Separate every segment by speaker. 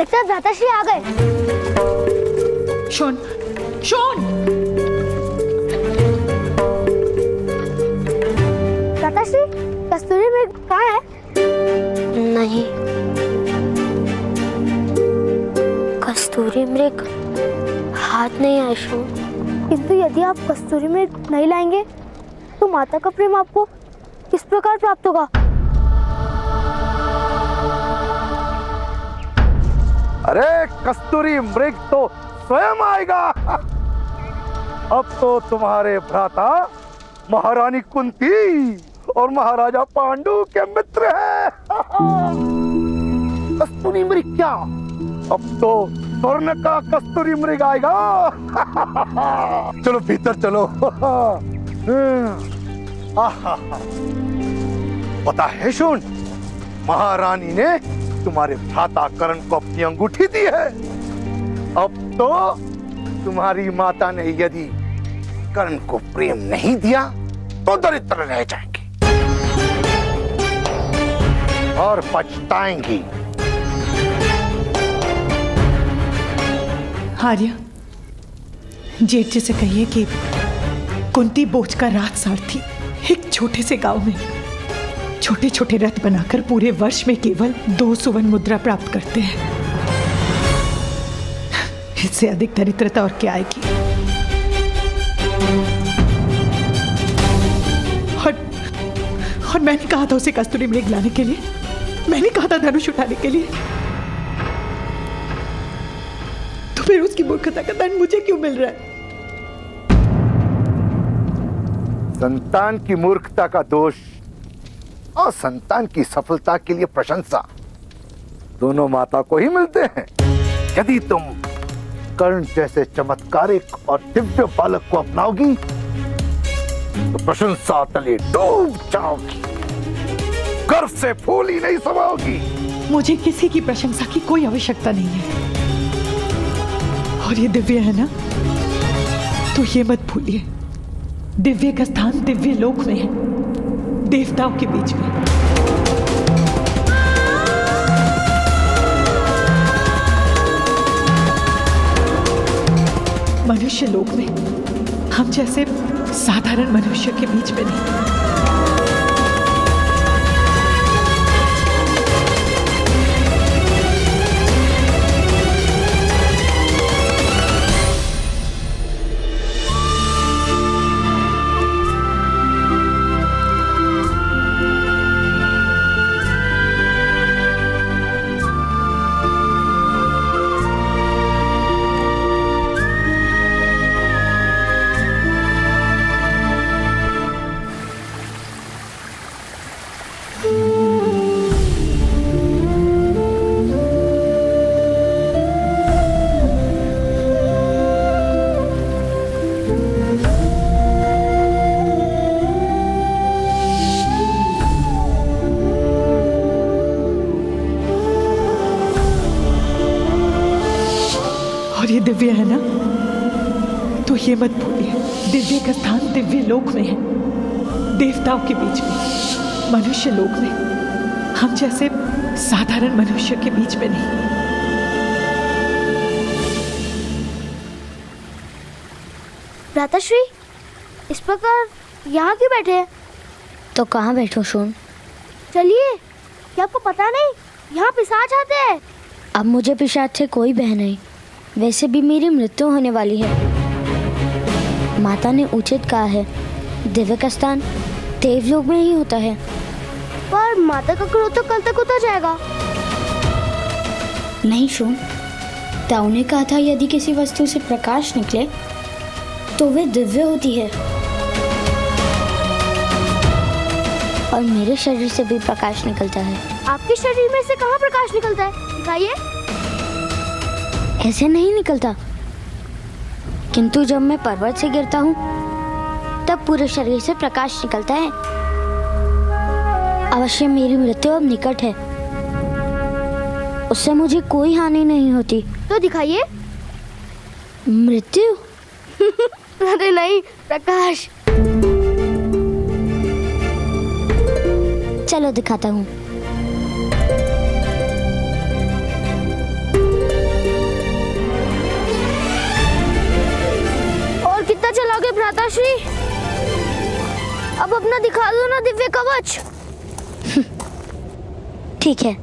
Speaker 1: लगता है भ्राताश्री आ गए।
Speaker 2: Shown, shown!
Speaker 1: भ्राताश्री, कस्तूरी मृग कहाँ है? नहीं, कस्तूरी मृग हाथ नहीं आए शोन। किंतु यदि आप कस्तूरी मृग नहीं लाएंगे तो माता का प्रेम आपको किस प्रकार प्राप्त होगा?
Speaker 3: अरे कस्तूरी मृग तो स्वयं आएगा। अब तो तुम्हारे भ्राता महारानी कुंती और महाराजा पांडु के मित्र हैं। कस्तूरी मृग क्या, अब तो स्वर्ण का कस्तूरी मृग आएगा। चलो भीतर चलो। पता है शोन, महारानी ने तुम्हारे भ्राता कर्ण को अपनी अंगूठी दी है। अब तो तुम्हारी माता ने यदि कर्ण को प्रेम नहीं दिया तो दरिद्र रह जाएंगे और पछताएंगी।
Speaker 2: आर्या, जेठ जी से कहिए कि कुंती बोझ का राज सारथी एक छोटे से गांव में छोटे छोटे रथ बनाकर पूरे वर्ष में केवल 2 सुवर्ण मुद्रा प्राप्त करते हैं। इससे अधिक दरिद्रता और क्या आएगी? और मैंने कहा था उसे कस्तूरी मृग लाने के लिए, मैंने कहा था धनुष उठाने के लिए, तो फिर उसकी मूर्खता का दंड मुझे क्यों मिल रहा है?
Speaker 3: संतान की मूर्खता का दोष और संतान की सफलता के लिए प्रशंसा दोनों माता को ही मिलते हैं। यदि तुम कर्ण जैसे चमत्कारिक और दिव्य बालक को अपनाओगी तो प्रशंसा तले डूब जाओगी, गर्व से फूल ही नहीं समाओगी।
Speaker 2: मुझे किसी की प्रशंसा की कोई आवश्यकता नहीं है। और ये दिव्य है ना, तो ये मत भूलिए, दिव्य का स्थान दिव्य लोक में है, देवताओं के बीच में। मनुष्य लोक में हम जैसे साधारण मनुष्य के बीच में नहीं। ये दिव्य है ना, तो ये मत भूलिए, दिव्य का स्थान दिव्य लोक में है, देवताओं के बीच में। मनुष्य लोक में हम जैसे साधारण मनुष्य के बीच में नहीं।
Speaker 1: भ्राताश्री, इस प्रकार यहाँ क्यों बैठे हैं? तो कहाँ बैठो शोन? चलिए, क्या आपको पता नहीं यहाँ पिशाच आते हैं? अब मुझे पिशाच से कोई भय नहीं, वैसे भी मेरी मृत्यु होने वाली है। माता ने उचित कहा है, दिव्य का स्थान देवलोक में ही होता है। पर माता का क्रोध तो कल तक उतर जाएगा। नहीं शोन, ताऊ ने कहा था यदि किसी वस्तु से प्रकाश निकले तो वे दिव्य होती है। और मेरे शरीर से भी प्रकाश निकलता है। आपके शरीर में से कहाँ प्रकाश निकलता है? दिखाइए। ऐसे नहीं निकलता, किंतु जब मैं पर्वत से गिरता हूँ तब पूरे शरीर से प्रकाश निकलता है। अवश्य मेरी मृत्यु अब निकट है, उससे मुझे कोई हानि नहीं होती। तो दिखाइए। मृत्यु? अरे नहीं, प्रकाश। चलो दिखाता हूँ। माताश्री, अब अपना दिखा दो ना दिव्य कवच। ठीक है।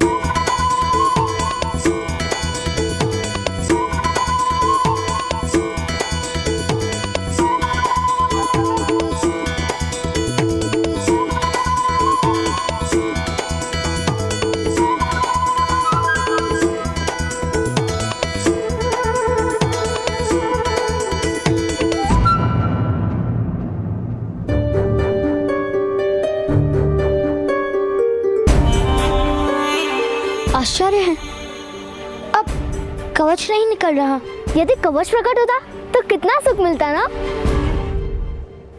Speaker 1: आश्चर्य है, अब कवच नहीं निकल रहा। यदि कवच प्रकट होता तो कितना सुख मिलता ना।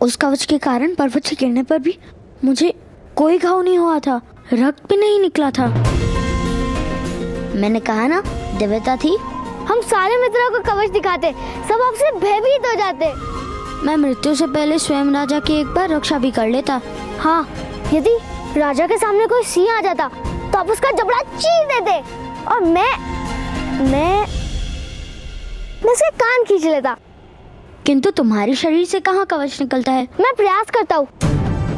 Speaker 1: उस कवच के कारण पर्वत से गिरने पर भी मुझे कोई घाव नहीं हुआ था, रक्त भी नहीं निकला था। मैंने कहा ना, दिव्यता थी। हम सारे मित्रों को कवच दिखाते, सब आपसे भयभीत हो जाते। मैं मृत्यु से पहले स्वयं राजा की एक बार रक्षा भी कर लेता। हाँ, यदि राजा के सामने कोई सिंह आ जाता तो आप उसका जबड़ा चीर देते और मैं उसके कान खींच लेता। किंतु तुम्हारे शरीर से कहाँ कवच निकलता है? मैं प्रयास करता हूँ।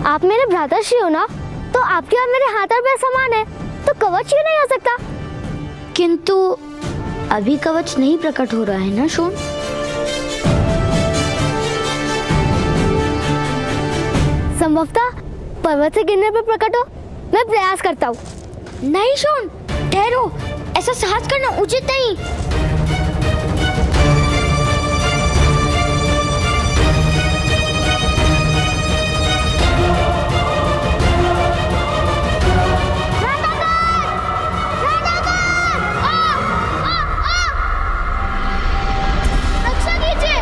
Speaker 1: आप मेरे भ्राताश्री हो ना, तो आपके और मेरे हाथ और पैर समान है, तो कवच क्यों नहीं हो सकता? किंतु अभी कवच नहीं प्रकट हो रहा है ना शोन? संभवतः पर्वत से गिरने पर प्रकट हो। मैं प्रयास करता हूँ। नहीं शोन, ठहरो, ऐसा साहस करना उचित नहीं। रक्षा कीजिए।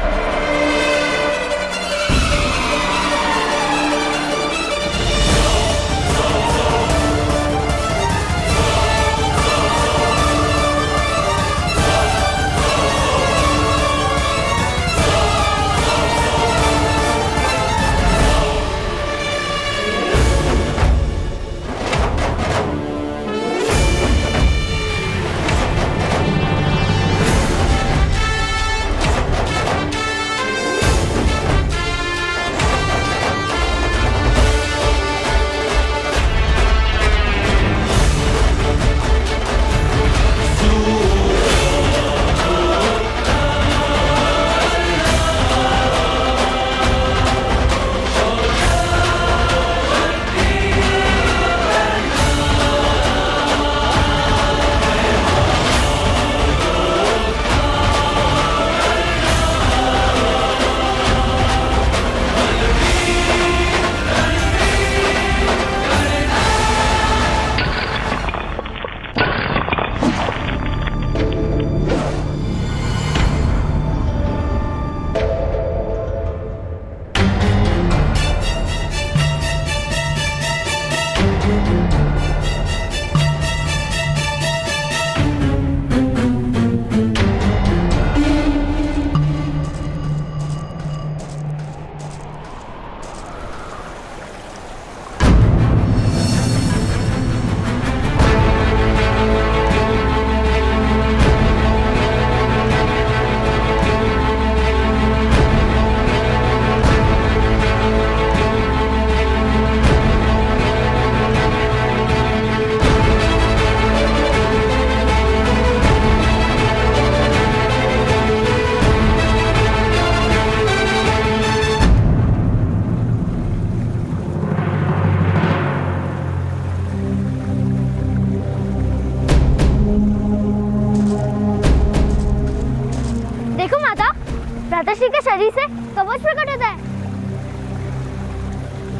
Speaker 1: भ्राताश्री के शरीर से कवच प्रकट होता है।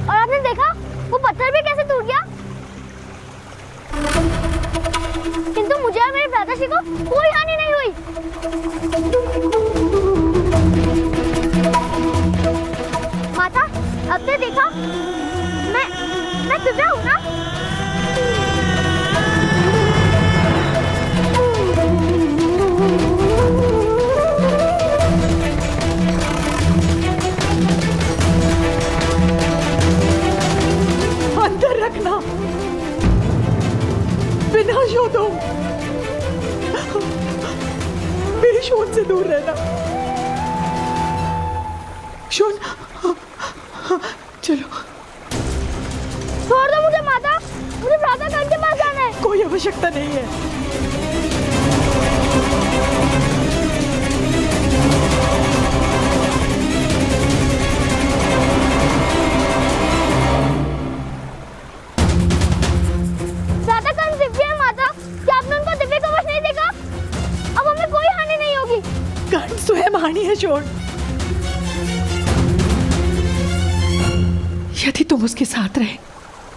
Speaker 1: और आपने देखा वो पत्थर भी कैसे टूट गया। किंतु मुझे और मेरे भ्राताश्री को कोई हानि नहीं हुई। माता, अब ने देखा मैं दिव्या हूँ ना।
Speaker 2: अंदर रखना, बिना शोधो, मेरे शोन से दूर रहना। शोन, आवश्यकता नहीं है।
Speaker 1: ज्यादा कौन दिव्य है माता? क्या आपने उनको दिव्य कवच नहीं देखा? अब हमें कोई हानि नहीं होगी।
Speaker 2: कर्ण स्वयं हानि है शोण। यदि तुम उसके साथ रहे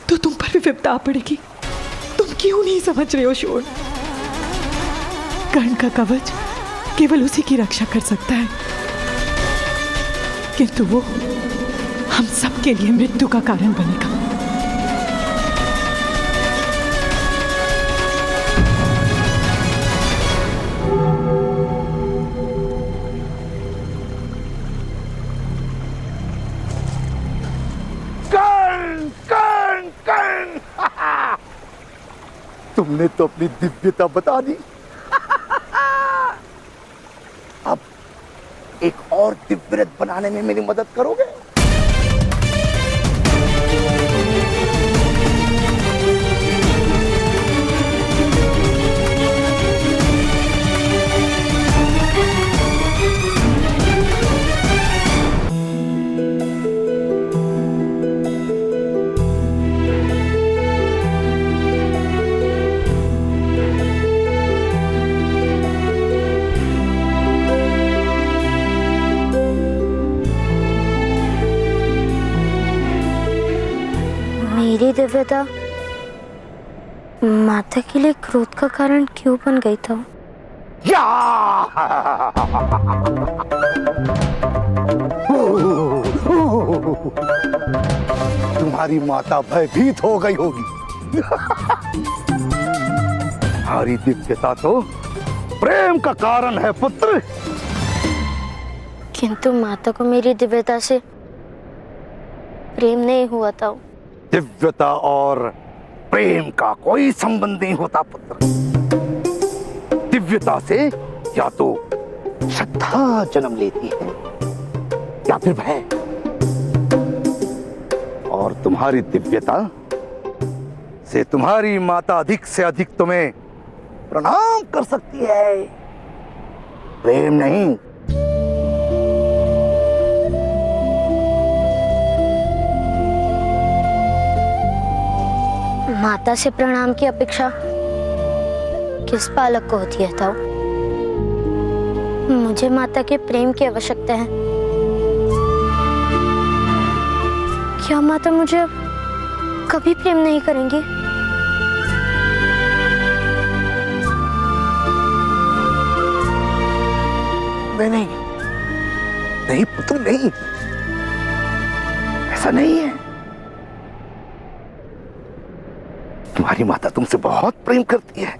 Speaker 2: तो तुम पर भी विपदा आ पड़ेगी। तुम क्यों नहीं समझ रहे हो शोण? कर्ण का कवच केवल उसी की रक्षा कर सकता है, किंतु वो हम सबके लिए मृत्यु का कारण बनेगा।
Speaker 3: तुमने तो अपनी दिव्यता बता दी। अब एक और दिव्य रथ बनाने में मेरी मदद करोगे?
Speaker 1: मेरी दिव्यता माता के लिए क्रोध का कारण क्यों बन गई था?
Speaker 3: या! तुम्हारी माता भयभीत हो गई होगी। तुम्हारी दिव्यता तो प्रेम का कारण है पुत्र।
Speaker 1: किंतु माता को मेरी दिव्यता से प्रेम नहीं हुआ था।
Speaker 3: दिव्यता और प्रेम का कोई संबंध नहीं होता पुत्र। दिव्यता से या तो श्रद्धा जन्म लेती है या फिर भय। और तुम्हारी दिव्यता से तुम्हारी माता अधिक से अधिक तुम्हें प्रणाम कर सकती है, प्रेम नहीं।
Speaker 1: माता से प्रणाम की अपेक्षा किस बालक को होती है ताऊ? मुझे माता के प्रेम की आवश्यकता है। क्या माता मुझे कभी प्रेम नहीं करेंगी?
Speaker 3: नहीं नहीं पुत्र, नहीं, ऐसा नहीं है। तुम्हारी माता तुमसे बहुत प्रेम करती है।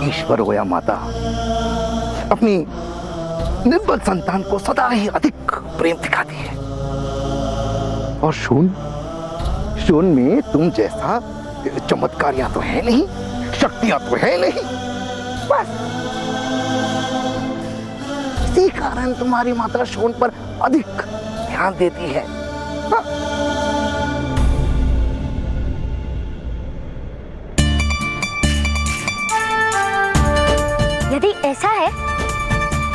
Speaker 3: ईश्वर हो या माता, अपनी निर्बल संतान को सदा ही अधिक प्रेम दिखाती है। और शून में तुम जैसा चमत्कारियां तो है नहीं, शक्तियां तो है नहीं, बस इसी कारण तुम्हारी माता शून पर अधिक ध्यान देती है। हाँ।
Speaker 1: यदि ऐसा है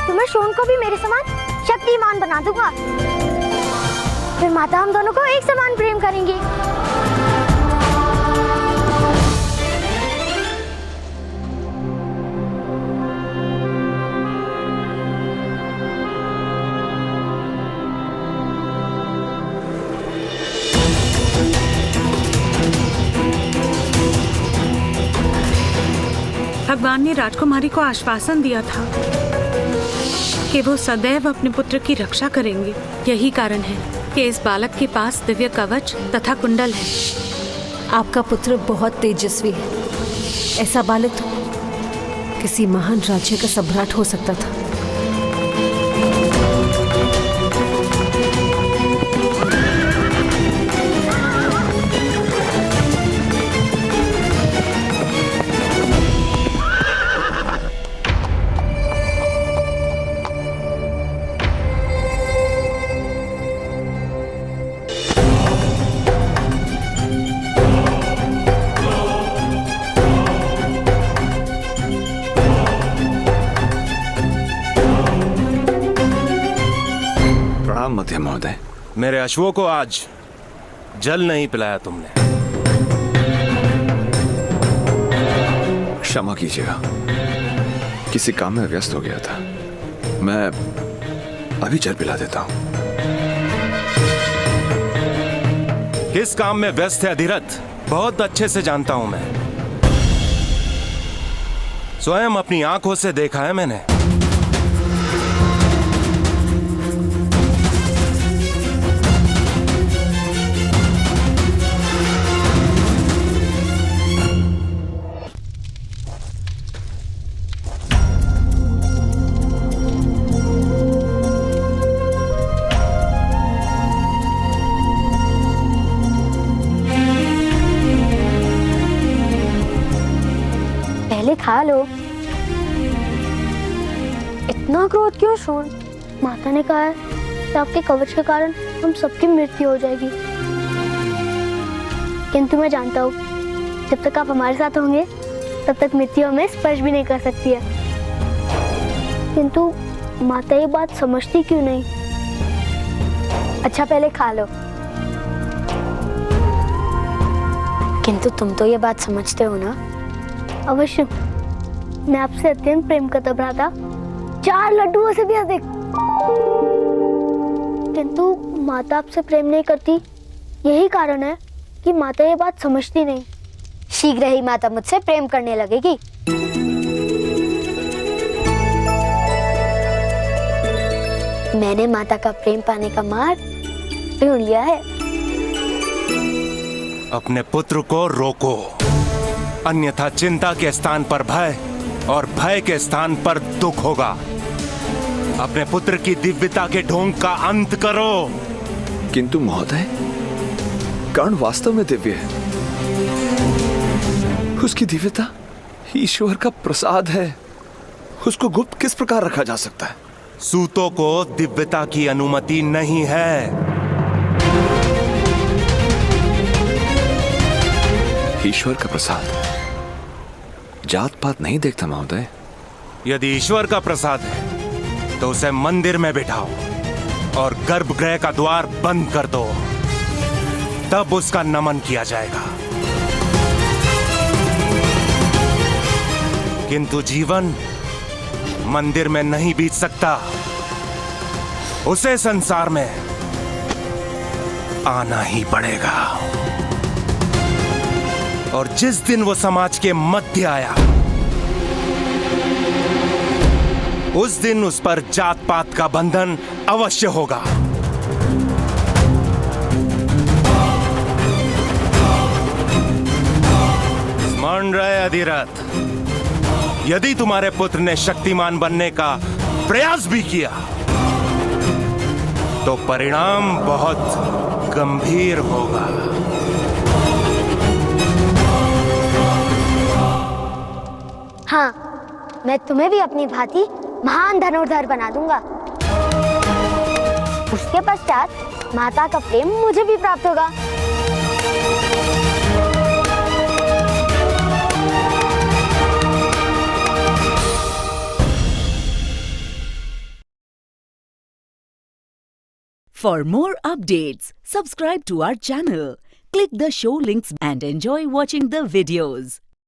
Speaker 1: तो मैं शोन को भी मेरे समान शक्तिमान बना दूंगा। फिर माता हम दोनों को एक समान प्रेम करेंगी।
Speaker 4: भगवान ने राजकुमारी को आश्वासन दिया था कि वो सदैव अपने पुत्र की रक्षा करेंगे। यही कारण है कि इस बालक के पास दिव्य कवच तथा कुंडल है।
Speaker 5: आपका पुत्र बहुत तेजस्वी है। ऐसा बालक तो किसी महान राज्य का सम्राट हो सकता था।
Speaker 6: प्रणाम मध्यम महोदय।
Speaker 7: मेरे अश्वों को आज जल नहीं पिलाया तुमने।
Speaker 6: क्षमा कीजिएगा, किसी काम में व्यस्त हो गया था। मैं अभी जल पिला देता हूं।
Speaker 7: किस काम में व्यस्त है अधिरथ, बहुत अच्छे से जानता हूं मैं। स्वयं अपनी आंखों से देखा है मैंने।
Speaker 1: पहले खा लो। इतना क्रोध क्यों शोन? माता ने कहा है कि आपके कवच के कारण हम सबकी मृत्यु हो जाएगी। किंतु मैं जानता हूँ जब तक आप हमारे साथ होंगे तब तक मृत्यु हमें स्पर्श भी नहीं कर सकती है। किंतु माता ये बात समझती क्यों नहीं? अच्छा पहले खा लो। किंतु तुम तो ये बात समझते हो ना? अवश्य, मैं आपसे अत्यंत प्रेम करता भ्राता, 4 लड्डुओं से भी अधिक। किंतु माता आपसे प्रेम नहीं करती, यही कारण है कि माता ये बात समझती नहीं। शीघ्र ही माता मुझसे प्रेम करने लगेगी। मैंने माता का प्रेम पाने का मार्ग ढूंढ लिया है।
Speaker 7: अपने पुत्र को रोको, अन्यथा चिंता के स्थान पर भय और भय के स्थान पर दुख होगा। अपने पुत्र की दिव्यता के ढोंग का अंत करो।
Speaker 6: किंतु महोदय, कर्ण वास्तव में दिव्य है। उसकी दिव्यता ईश्वर का प्रसाद है। उसको गुप्त किस प्रकार रखा जा सकता है?
Speaker 7: सूतों को दिव्यता की अनुमति नहीं है।
Speaker 6: ईश्वर का प्रसाद जात पात नहीं देखता महोदय।
Speaker 7: यदि ईश्वर का प्रसाद है तो उसे मंदिर में बिठाओ और गर्भगृह का द्वार बंद कर दो, तब उसका नमन किया जाएगा। किंतु जीवन मंदिर में नहीं बीत सकता, उसे संसार में आना ही पड़ेगा। और जिस दिन वो समाज के मध्य आया, उस दिन उस पर जात पात का बंधन अवश्य होगा। स्मरण रहे अधिरथ, यदि तुम्हारे पुत्र ने शक्तिमान बनने का प्रयास भी किया तो परिणाम बहुत गंभीर होगा।
Speaker 1: हाँ, मैं तुम्हें भी अपनी भांति महान धनुर्धर बना दूंगा। उसके पश्चात माता का प्रेम मुझे भी प्राप्त होगा।
Speaker 8: For more updates, subscribe to our channel, click the show links and enjoy watching the videos.